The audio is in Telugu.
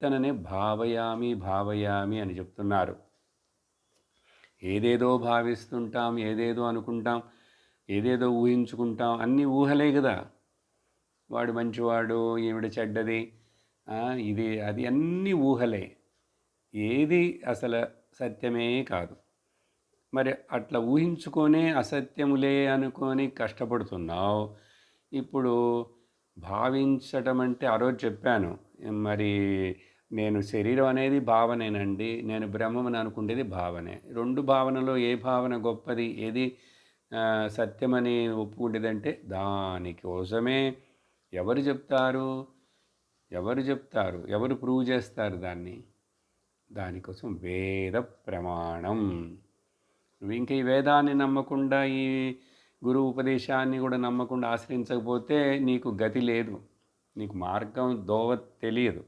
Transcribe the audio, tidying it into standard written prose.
తననే భావయామి భావయామి అని చెప్తున్నారు. ఏదేదో భావిస్తుంటాం, ఏదేదో అనుకుంటాం, ఏదేదో ఊహించుకుంటాం. అన్నీ ఊహలే కదా. వాడు మంచివాడు, ఈవిడ చెడ్డది, ఇది అది అన్నీ ఊహలే. ఏది అసలు సత్యమే కాదు. మరి అట్లా ఊహించుకొనే అసత్యములే అనుకొని కష్టపడుతున్నావు. ఇప్పుడు భావించటం అంటే ఆ రోజు చెప్పాను. మరి నేను శరీరం అనేది భావనేనండి. నేను బ్రహ్మమని అనుకునేది భావనే. 2 భావనలో ఏ భావన గొప్పది? ఏది సత్యమని ఒప్పుకునేదంటే దానికోసమే ఎవరు చెప్తారు? ఎవరు చెప్తారు? ఎవరు ప్రూవ్ చేస్తారు దాన్ని? దానికోసం వేద ప్రమాణం. నువ్వు ఇంక ఈ వేదాన్ని నమ్మకుండా, ఈ గురువు ఉపదేశాన్ని కూడా నమ్మకుండా ఆశ్రయించకపోతే నీకు గతి లేదు. నీకు మార్గం దోవ తెలియదు.